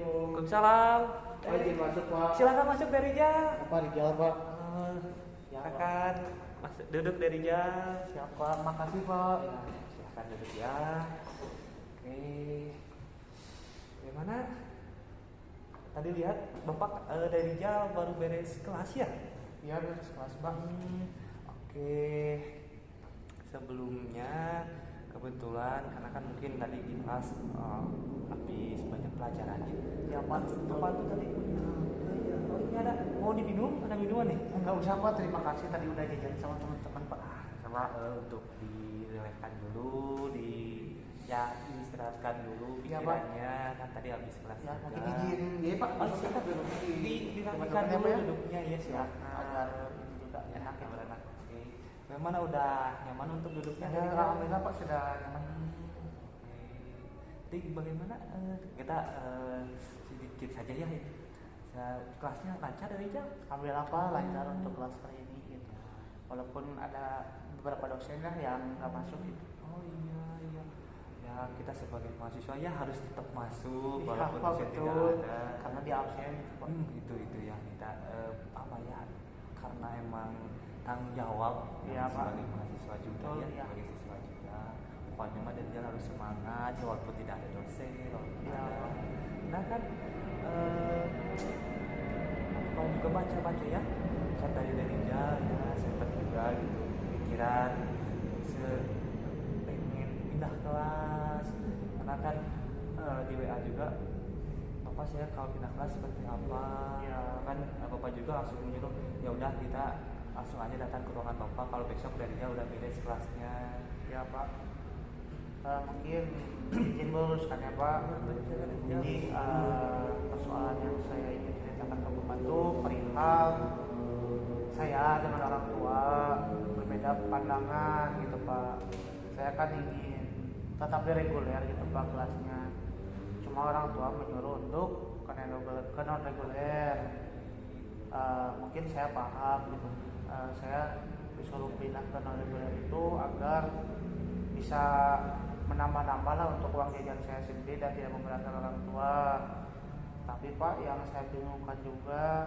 Waalaikumsalam. Pak, izin masuk Pak. Silakan masuk dari Rijal. Pak Rijal Pak. Silakan masuk duduk dari Rijal. Siapa? Makasih Pak. Ya, silakan duduk ya. Oke. Bagaimana? Tadi lihat Bapak dari Rijal baru beres kelas ya? Iya beres kelas Pak. Oke. Sebelumnya kebetulan karena kan mungkin tadi di kelas habis banyak pelajaran gitu. Ya Pak. Apa itu tadi? Oh ini ada mau diminum? Ada minuman nih? Enggak usah Pak, terima kasih tadi udah jajan sama teman-teman Pak. Sama untuk direlakskan dulu, diistirahatkan dulu Iya, Pak. pikirannya kan tadi habis kelas Ya, juga. mungkin izin ya Pak. Oh silakan duduk dirapikan dulu duduknya ya Ya, silakan. agar ini juga Enak enak ya ya. berenak. Oke. Bagaimana udah nyaman untuk duduknya? Ya, alhamdulillah Pak sudah nyaman. Jadi bagaimana kita sedikit saja ya kelasnya lancar dari jam. Alhamdulillah Pak lancar untuk kelas kali ini gitu. Walaupun ada beberapa dosen lah yang nggak masuk gitu. Oh iya iya. Ya kita sebagai mahasiswa ya harus tetap masuk Iya, walaupun Pak, dosen tidak betul. ada. Karena dia absen gitu Pak. Itu yang kita apa ya? Karena emang tanggung jawab Iya, Pak. sebagai mahasiswa juga Betul, ya, iya. sebagai siswa juga. Pokoknya mah dan dia harus semangat ya, walaupun tidak ada dosen. Iya, Pak. Nah kan kalau juga baca-baca ya kan dari ya sempat juga gitu pikiran pengen pindah kelas karena kan di WA juga bapak saya kalau pindah kelas seperti apa Ya. kan bapak juga langsung menyuruh ya udah kita langsung aja datang ke ruangan bapak kalau besok dari dia udah beres kelasnya. Ya Pak. Mungkin izin meluruskan ya Pak. Jadi persoalan yang saya ingin ceritakan ke Bapak itu perihal saya dengan orang tua berbeda pandangan gitu Pak. Saya kan ingin tetap di reguler gitu Pak kelasnya. Cuma orang tua menyuruh untuk ke non reguler. Mungkin saya paham gitu. Saya disuruh pindah ke non reguler itu agar bisa menambah-nambah lah untuk uang jajan saya sendiri dan tidak memberatkan orang tua. Tapi Pak yang saya bingungkan juga,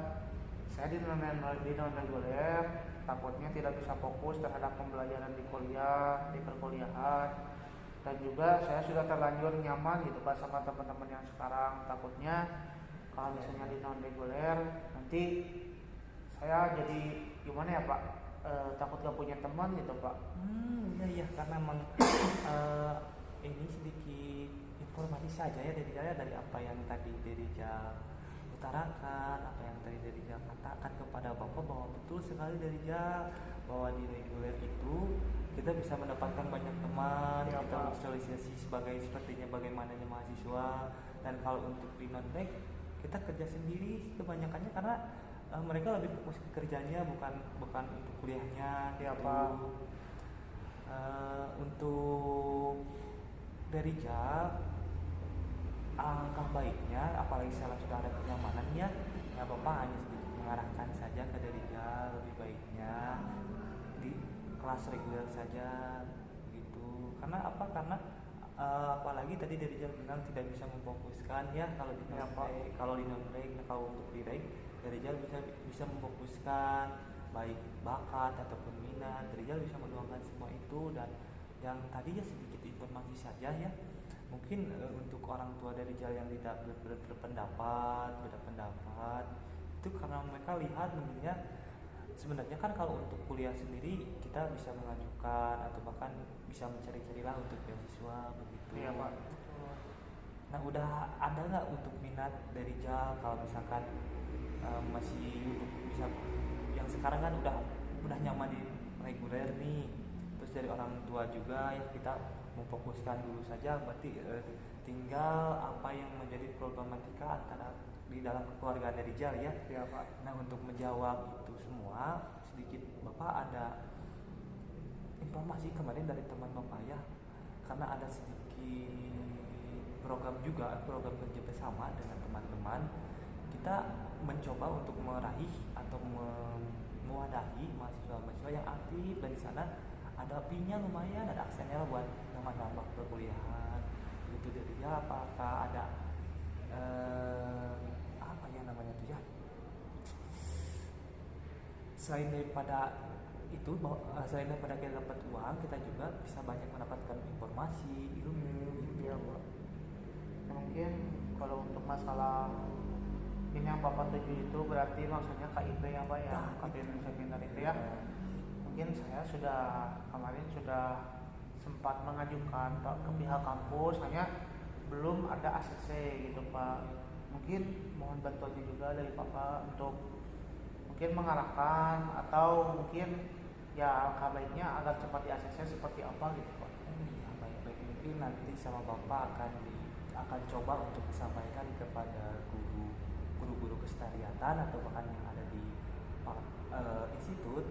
saya di non reguler takutnya tidak bisa fokus terhadap pembelajaran di kuliah, di perkuliahan. Dan juga saya sudah terlanjur nyaman gitu Pak sama teman-teman yang sekarang. Takutnya kalau misalnya di non reguler nanti saya jadi gimana ya Pak? Takut gak punya teman gitu Pak. Iya karena memang ini sedikit informasi saja ya dari apa yang tadi dari utarakan, apa yang tadi dari katakan kepada bapak bahwa betul sekali dari bahwa di reguler itu kita bisa mendapatkan banyak teman, Ya, kita Pak. bersosialisasi sepertinya bagaimananya mahasiswa. Dan kalau untuk di non reg kita kerja sendiri kebanyakannya karena mereka lebih fokus ke kerjanya bukan untuk kuliahnya. Ya, gitu. Pak. Untuk dari alangkah baiknya apalagi sekarang sudah ada kenyamanan ya Bapak hanya sedikit mengarahkan saja ke dari lebih baiknya di kelas reguler saja gitu. Karena apa? Karena apalagi tadi dari bilang tidak bisa memfokuskan ya kalau di non reg kalau untuk di reg dari bisa memfokuskan baik bakat ataupun minat. Dari bisa menuangkan semua itu. Dan yang tadi ya sedikit informasi saja ya mungkin untuk orang tua dari yang tidak berpendapat itu karena mereka lihat mungkinnya sebenarnya kan kalau untuk kuliah sendiri kita bisa mengajukan atau bahkan bisa mencari-cari lah untuk beasiswa begitu. Iya Pak. Nah udah ada nggak untuk minat dari kalau misalkan masih untuk bisa yang sekarang kan udah nyaman di reguler nih, terus dari orang tua juga ya kita memfokuskan dulu saja berarti tinggal apa yang menjadi problematika antara di dalam keluarga dari ya. Ya Pak. Nah untuk menjawab itu semua sedikit Bapak ada informasi kemarin dari teman Bapak ya, karena ada sedikit program kerja bersama dengan teman-teman kita mencoba untuk meraih atau mewadahi mahasiswa-mahasiswa yang aktif dan di sana ada fee-nya lumayan, ada aksennya lah buat nambah perkuliahan gitu. Jadi apakah ada apa ya namanya tuh ya, selain daripada itu selain daripada kita dapat uang, kita juga bisa banyak mendapatkan informasi, ilmu gitu. Iya Pak. Ya, mungkin kalau untuk masalah ini yang Bapak tuju itu berarti maksudnya KIP ya Pak ya, KIP Indonesia Pintar itu ya. Mungkin saya kemarin sudah sempat mengajukan Pak ke pihak kampus, hanya belum ada ACC gitu Pak. Mungkin mohon bantuannya juga dari Bapak untuk mungkin mengarahkan atau mungkin ya alangkah baiknya agar cepat di ACC seperti apa gitu Pak. Ya, baik-baik, mungkin nanti sama Bapak akan coba untuk disampaikan kepada guru-guru kestariatan atau bahkan yang ada di institut.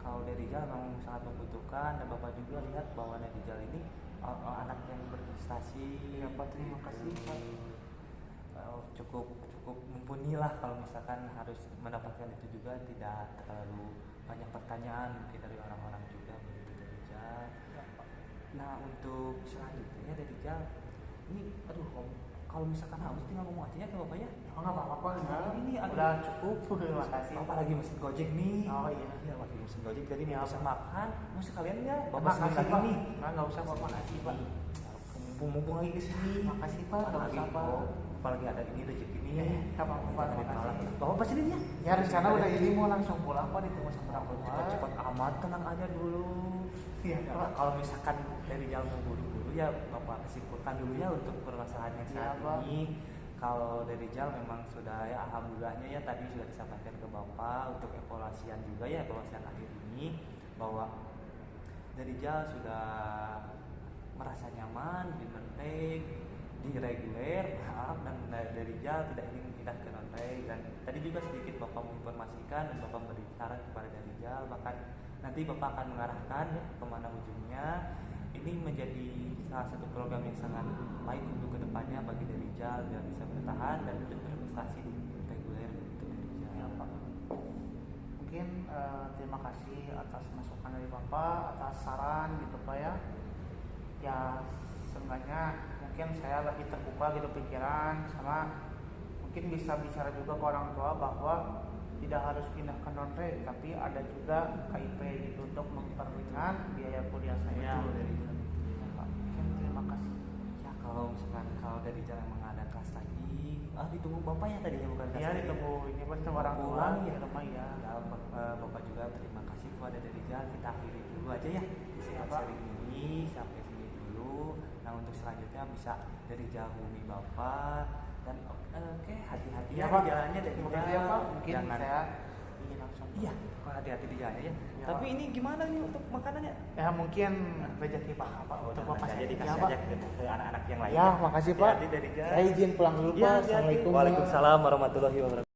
Kalau dari Rijal memang sangat membutuhkan, dan Bapak juga lihat bahwa dari Rijal ini anak yang berprestasi. Ya Pak, terima kasih Pak. Cukup mumpuni lah kalau misalkan harus mendapatkan itu juga, tidak terlalu banyak pertanyaan mungkin dari orang-orang juga begitu dari Rijal. Nah untuk selanjutnya dari Rijal ini, kalau misalkan harus tinggal ngomong aja ya ke Bapak ya. Oh nggak apa-apa, Ini udah cukup, terima kasih. Bapak lagi mesin Gojek nih. Oh iya. Iya, lagi mesin Gojek, jadi Ya, mau bisa makan, mau sekalian ya. Terima Bapak kasih lagi Pak. nih. Nggak usah Pak, makasih Pak. Mumpung lagi kesini. Makasih Pak, nggak usah Pak. Apalagi ada ini rezeki nih. Nggak apa-apa Pak, terima kasih. Bapak pasti ya. Ya rencana udah ini mau langsung pulang Pak, ditunggu sama orang tua. Cepat amat, tenang aja dulu. Iya Ya, Pak. kalau misalkan dari jalan buru-buru ya Bapak kesimpulan dulu ya untuk permasalahan yang saat Iya, Pak. ini. Kalau dari Jal memang sudah ya alhamdulillahnya ya tadi sudah disampaikan ke Bapak untuk evaluasian juga ya, evaluasian akhir ini bahwa dari Jal sudah merasa nyaman di non-reg, di reguler, dan dari Jal tidak ingin pindah ke non-reg. Dan tadi juga sedikit Bapak menginformasikan dan Bapak memberi saran kepada dari Jal, bahkan nanti Bapak akan mengarahkan ya kemana ujungnya. Ini menjadi salah satu program yang sangat baik untuk kedepannya bagi dari Rijal biar bisa bertahan dan untuk berprestasi di reguler gitu dari Rijal. Ya Pak. Mungkin terima kasih atas masukan dari Bapak, atas saran gitu Pak ya. Ya seenggaknya mungkin saya lebih terbuka gitu pikiran, sama mungkin bisa bicara juga ke orang tua bahwa tidak harus pindah ke non-reg, tapi ada juga KIP gitu untuk memperringan biaya kuliah saya. Betul dari Rijal. Ya, Pak. Mungkin terima kasih. Ya kalau misalkan kalau dari Rijal memang ada kelas lagi, ditunggu Bapak ya tadinya bukan kelas Iya lagi. ditunggu, ini pasti orang tua Pulang ya ya. rumah ya. Ya, Bapak juga terima kasih kepada dari Rijal. Kita akhiri dulu aja ya Ya, Pak. sharing ini sampai sini dulu. Nah untuk selanjutnya bisa dari Rijal hubungi Bapak dan oke, hati-hati Iya, ya Pak. di jalannya dari Terima Rijal. kasih ya Pak. Mungkin Jangan- saya ingin langsung. Iya, Pak, hati-hati di jalannya ya. Iya, Tapi Pak. ini gimana nih untuk makanannya? Ya mungkin rezeki Pak Pak untuk Bapak Nanti saya. aja dikasih Ya, Pak. aja ke anak-anak yang lain. Ya, makasih Pak. Hati-hati dari Rijal. Saya izin pulang dulu Ya, Pak. hati-hati. Assalamualaikum. Pak. Waalaikumsalam warahmatullahi wabarakatuh.